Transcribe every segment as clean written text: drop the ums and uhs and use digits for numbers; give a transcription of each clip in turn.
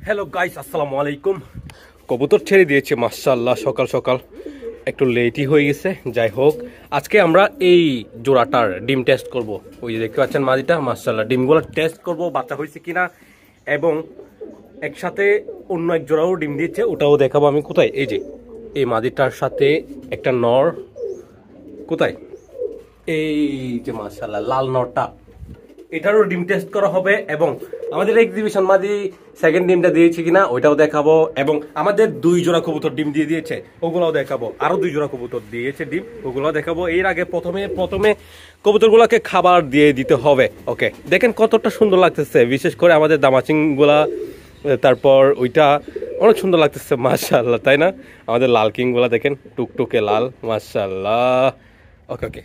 Hello guys, আসসালামু আলাইকুম। কবুতর ছেড়ে দিয়েছে মাশাআল্লাহ, সকাল সকাল একটু লেটই হয়ে গেছে। যাই হোক, আজকে আমরা এই জোড়াটার ডিম টেস্ট করব। ওই যে দেখতে পাচ্ছেন মাদিটা, মাশাআল্লাহ ডিমগুলো টেস্ট করব বাচ্চা হয়েছে কিনা, এবং একসাথে অন্য এক জোড়াও ডিম দিচ্ছে, ওটাও দেখাবো আমি। কোথায়? এই যে এই মাদিটার সাথে একটা নর, কোথায়? এই যে মাশাআল্লাহ লাল নরটা, এটারও ডিম টেস্ট করা হবে। এবং আমাদের এক্সিবিশন মাদি সেকেন্ড ডিমটা দিয়েছে কিনা ওইটাও দেখাবো। এবং আমাদের 2 জোড়া কবুতর ডিম দিয়ে দিয়েছে, ওগুলোও দেখাবো। আরো 2 জোড়া কবুতর দিয়েছে ডিম, ওগুলোও দেখাবো। এর আগে প্রথমে কবুতরগুলোকে খাবার দিয়ে দিতে হবে। ওকে, দেখেন কতটা সুন্দর লাগতেছে, বিশেষ করে আমাদের দামাচিং গুলা, তারপর ওইটা অনেক সুন্দর লাগতেছে মাশাআল্লাহ, তাই না? আমাদের লাল কিং গুলা দেখেন, টুকটুকে লাল মাশাআল্লাহ। ওকে ওকে,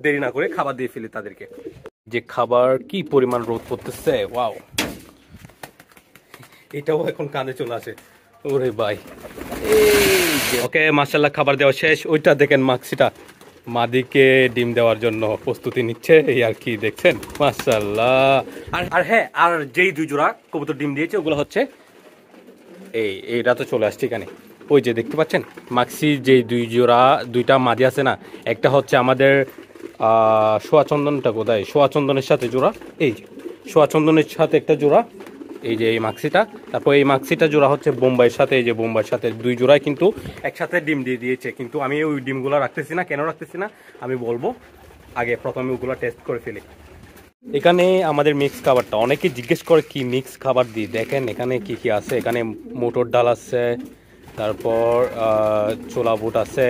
দেরি না করে খাবার দিয়ে ফেলি তাদেরকে। যে খাবার কি পরিমাণ রোদ করতেছে, ওয়াও! এটাও এখন কানে চলে আসে, ওরে ভাই। ওকে মাশাআল্লাহ, খাবার দেওয়া শেষ। ওইটা দেখেন মাক্সিটা মাদিকে ডিম দেওয়ার জন্য প্রস্তুতি নিচ্ছে, এই আর কি, দেখছেন মাশাআল্লাহ। আর হ্যাঁ, আর যেই 2 জোড়া কবুতর ডিম দিয়েছে ওগুলো হচ্ছে এইটা তো চলে আসছে এখানে। ওই যে দেখতে পাচ্ছেন মাক্সি যে 2 জোড়া, 2টা মাদি আছে না, একটা হচ্ছে আমাদের সোয়াচন্দনটা কোথায়, সোয়াচন্দনের সাথে জোড়া, এই যে সোয়াচন্দনের সাথে একটা জোড়া, এই যে এই মাক্সিটা। তারপর এই মাক্সিটা জোড়া হচ্ছে বোম্বাইয়ের সাথে, এই যে বোম্বাইয়ের সাথে 2 জোড়ায় কিন্তু একসাথে ডিম দিয়ে দিয়েছে। কিন্তু আমি ওই ডিমগুলো রাখতেছি না, কেন রাখতেছি না আমি বলবো, আগে প্রথমে ওগুলো টেস্ট করে ফেলি। এখানে আমাদের মিক্স খাবারটা অনেকে জিজ্ঞেস করে কি মিক্স খাবার দিই, দেখেন এখানে কি কি আছে। এখানে মোটর ডাল আছে, তারপর ছোলা বুট আছে,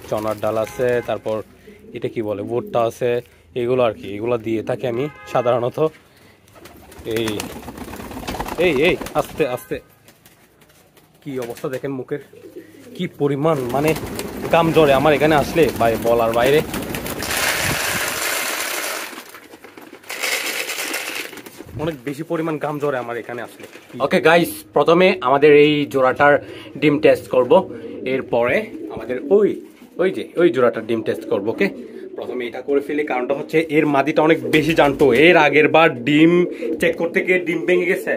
চনার ডাল আছে, তারপর এটা কি বলে ভুট্টা আছে, এগুলো আর কি, এগুলো দিয়ে থাকি আমি সাধারণত। এই এই এই আস্তে আস্তে, কি অবস্থা দেখেন মুখের, কি পরিমাণ মানে গাম জ্বরে আমার এখানে আসলে, ভাই বলার বাইরে। অনেক বেশি পরিমাণ গাম জ্বরে আমার এখানে আসলে। ওকে গাইস, প্রথমে আমাদের এই জোড়াটার ডিম টেস্ট করব, এরপরে আমাদের ওই জোড়াটার ডিম টেস্ট করব। ওকে, প্রথমে এটা করে ফেলি, কারণটা হচ্ছে এর মাদিটা অনেক বেশি জানতো। এর আগের বার ডিম চেক করতে গিয়ে ডিম ভেঙে গেছে,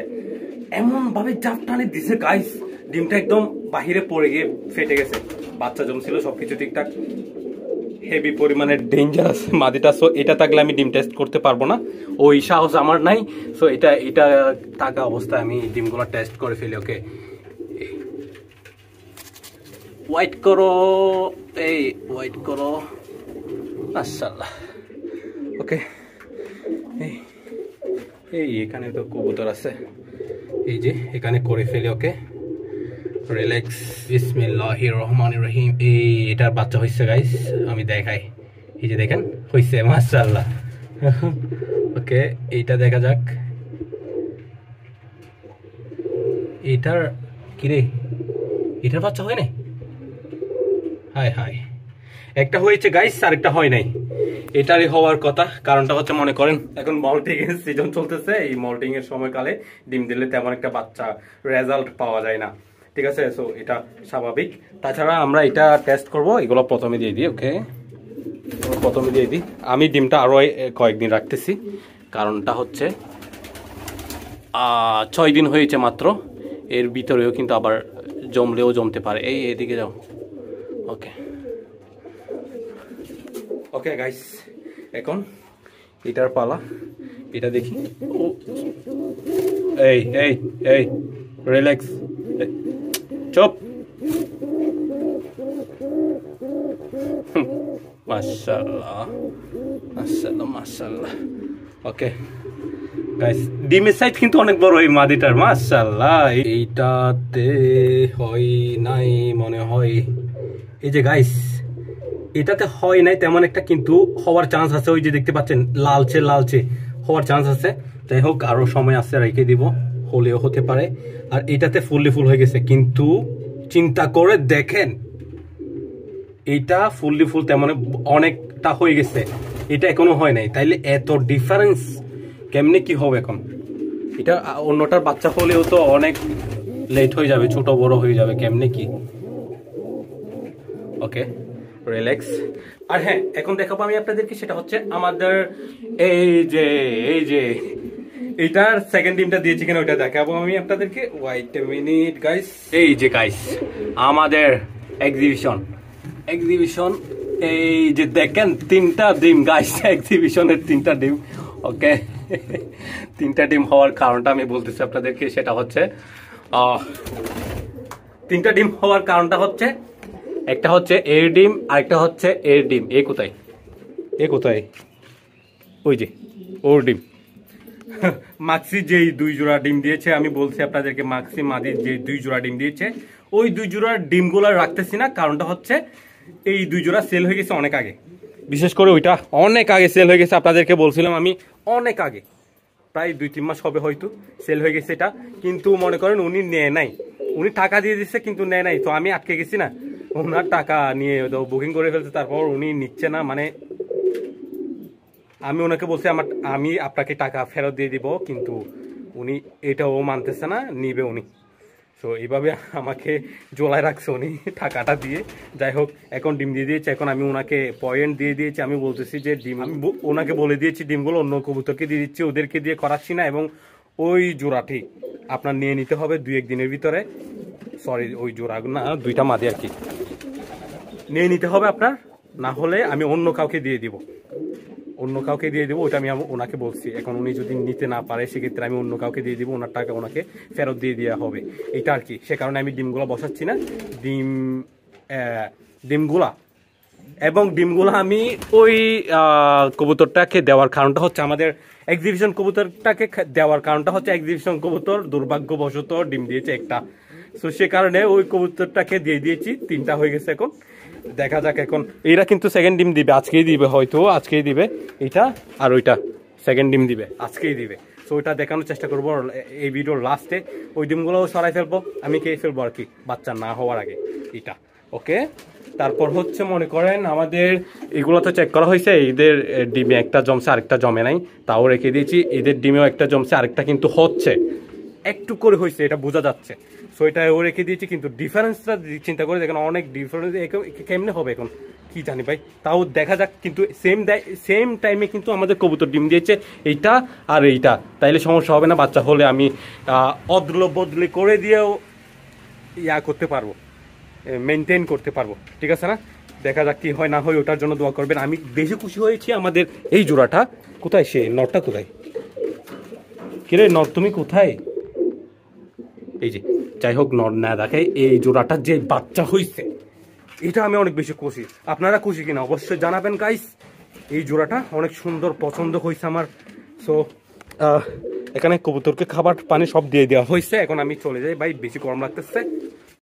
এমন ভাবে জাপ টানে দিছে গাইস, ডিমটা একদম বাহিরে পড়ে গিয়ে ফেটে গেছে। বাচ্চা জমছিল, সবকিছু ঠিকঠাক। হেভি পরিমাণে ডেঞ্জারাস মাদিটা, সো এটা থাকলে আমি ডিম টেস্ট করতে পারবো না, ওই সাহস আমার নাই। সো এটা থাকা অবস্থায় আমি ডিমগুলো টেস্ট করে ফেলি। ওকে, ওয়াইট করো, এই ওয়াইট করো মাশাআল্লাহ। ওকে, এই এখানে তো কবুতর আছে, এই যে এখানে করে ফেলি। ওকে, রিল্যাক্স, বিসমিল্লাহির রহমানির রহিম। এটার বাচ্চা হয়েছে গাইস, আমি দেখাই। এই যে দেখেন হয়েছে মাশাআল্লাহ। ওকে, এইটা দেখা যাক, এটার কিরে, এটার বাচ্চা হয় নাই? হায় হায়, একটা হয়েছে গাইস, আর একটা হয় নাই। এটারই হওয়ার কথা, কারণটা হচ্ছে মনে করেন এখন মল্টিং এর সিজন চলতেছে, এই মল্টিং এর সময়কালে ডিম দিলে তেমন একটা বাচ্চা রেজাল্ট পাওয়া যায় না, ঠিক আছে? সো এটা স্বাভাবিক। তাছাড়া আমরা এটা টেস্ট করব, এগুলো প্রথমে দিয়ে দিই। ওকে, প্রথমে দিয়ে দিই। আমি ডিমটা আরো কয়েকদিন রাখতেছি, কারণটা হচ্ছে 6 দিন হয়েছে মাত্র, এর ভিতরেও কিন্তু আবার জমলেও জমতে পারে। এদিকে যাও। ওকে ওকে গাইস, এখন এটার পালা, এটা দেখি। এই এই এই রিল্যাক্স, চুপ। মাশাআল্লাহ মাশাআল্লাহ মাশাআল্লাহ। ওকে গাইস, ডিমের সাইজ কিন্তু অনেক বড় এই মাদিটার মাশাআল্লাহ। এইটাতে হয় নাই মনে হয়, এই যে গাইস এটাতে হয় নাই তেমন একটা, কিন্তু হওয়ার চান্স আছে। ওই যে দেখতে পাচ্ছেন লালচে লালচে হওয়ার চান্স আছে। যাই হোক, আরো সময় আছে, রেখে দিব, হলেও হতে পারে। আর এটাতে ফুললি ফুল হয়ে গেছে, কিন্তু চিন্তা করে দেখেন, এইটা ফুললি ফুল তেমন অনেকটা হয়ে গেছে, এটা এখনো হয় নাই। তাইলে এত ডিফারেন্স কেমনে কি হবে এখন? এটা অন্যটার বাচ্চা হলেও তো অনেক লেট হয়ে যাবে, ছোট বড় হয়ে যাবে, কেমনে কি? ওকে, রিল্যাক্স। আর হ্যাঁ, এখন দেখাবো আমি আপনাদেরকে, সেটা হচ্ছে আমাদের এই যে এইটার সেকেন্ড ডিমটা দিয়েছি কিনা ওইটা দেখাবো আমি আপনাদেরকে। ওয়েট এ মিনিট গাইস, এই যে গাইস আমাদের এক্সিবিশন এই যে দেখেন 3টা ডিম গাইস, এক্সিবিশনের 3টা ডিম। ওকে 3টা ডিম হওয়ার কারণটা আমি বলতেছি আপনাদেরকে, সেটা হচ্ছে 3টা ডিম হওয়ার কারণটা হচ্ছে একটা হচ্ছে এর ডিম, আরেকটা হচ্ছে এর ডিম। এ কোথায় ওই যে ওর ডিম। মাক্সি যেই 2 জোড়া ডিম দিয়েছে, আমি বলছি আপনাদেরকে মাক্সি মাদির যে 2 জোড়া ডিম দিয়েছে, ওই 2 জোড়ার ডিমগুলো রাখতেছি না। কারণটা হচ্ছে এই 2 জোড়া সেল হয়ে গেছে অনেক আগে, বিশেষ করে ওইটা অনেক আগে সেল হয়ে গেছে। আপনাদেরকে বলছিলাম আমি অনেক আগে, প্রায় 2-3 মাস হবে হয়তো সেল হয়ে গেছে এটা। কিন্তু মনে করেন উনি নেয় নাই, উনি টাকা দিয়ে দিচ্ছে কিন্তু নেয় নাই। তো আমি আটকে গেছি না, ওনার টাকা নিয়ে বুকিং করে ফেলছে, তারপর উনি নিচ্ছে না। মানে আমি ওনাকে বলছি আমি আপনাকে টাকা ফেরত দিয়ে দিব, কিন্তু উনি এটাও মানতেছে না, নিবে উনি। সো এইভাবে আমাকে জোলায় রাখছে উনি টাকাটা দিয়ে। যাই হোক এখন ডিম দিয়ে দিয়েছে, এখন আমি ওনাকে পয়েন্ট দিয়ে দিয়েছি। আমি বলতেছি যে ডিম, আমি ওনাকে বলে দিয়েছি ডিমগুলো অন্য কবুতরকে দিয়ে দিচ্ছি, ওদেরকে দিয়ে করাচ্ছি না। এবং ওই জোড়াটি আপনার নিয়ে নিতে হবে 2-1 দিনের ভিতরে। সরি ওই জোড়া না, 2টা মাদি আর কি নিয়ে নিতে হবে আপনার, না হলে আমি অন্য কাউকে দিয়ে দিব। ওইটা আমি ওনাকে বলছি। এখন উনি যদি নিতে না পারে সেক্ষেত্রে আমি অন্য কাউকে দিয়ে দিব, ওনার টাকা ওনাকে ফেরত দিয়ে দেওয়া হবে, এটা আর কি। সে কারণে আমি ডিমগুলো বসাচ্ছি না। ডিমগুলা আমি ওই কবুতরটাকে দেওয়ার কারণটা হচ্ছে, আমাদের এক্সিবিশন কবুতরটাকে দেওয়ার কারণটা হচ্ছে এক্সিবিশন কবুতর দুর্ভাগ্যবশত ডিম দিয়েছে একটা। সো সে কারণে ওই কবুতরটাকে দিয়ে দিয়েছি, 3টা হয়ে গেছে। এখন দেখা যাক, এখন এরা কিন্তু সেকেন্ড ডিম দিবে, আজকেই দিবে, হয়তো আজকেই দিবে। এটা আর ওইটা সেকেন্ড ডিম দিবে, আজকেই দিবে। সো ওইটা দেখানোর চেষ্টা করবো এই ভিডিওর লাস্টে। ওই ডিমগুলোও সরাই ফেলবো, আমি খেয়ে ফেলবো আর কি, বাচ্চা না হওয়ার আগে এটা। ওকে তারপর হচ্ছে মনে করেন আমাদের এগুলো তো চেক করা হয়েছে, এদের ডিমে একটা জমছে আরেকটা জমে নাই, তাও রেখে দিয়েছি। এদের ডিমেও একটা জমছে আরেকটা কিন্তু হচ্ছে, একটু করে হয়েছে, এটা বোঝা যাচ্ছে। সো এটাও রেখে দিয়েছি, কিন্তু ডিফারেন্সটা চিন্তা করে দেখেন, অনেক ডিফারেন্স। কেমনে হবে এখন কি জানি ভাই, তাও দেখা যাক। কিন্তু সেম টাইমে কিন্তু আমাদের কবুতর ডিম দিয়েছে এইটা আর এইটা, তাইলে সমস্যা হবে না। বাচ্চা হলে আমি অদল বদলি করে দিয়েও করতে পারবো, মেনটেন করতে পারবো, ঠিক আছে না? দেখা যাক কি হয় না হয়, ওটার জন্য দোয়া করবেন। আমি বেশি খুশি হয়েছি আমাদের এই জোড়াটা। কোথায় সে নটটা, কোথায় কিরে নট, তুমি কোথায়? এই যে যাই হোক, নট না দেখে এই জোড়াটা যে বাচ্চা হয়েছে, এটা আমি অনেক বেশি খুশি। আপনারা খুশি কিনা অবশ্যই জানাবেন গাইস। এই জোড়াটা অনেক সুন্দর পছন্দ হয়েছে আমার। সো এখানে কবুতরকে খাবার পানি সব দিয়ে দেওয়া হয়েছে। এখন আমি চলে যাই ভাই, বেশি গরম লাগতেছে।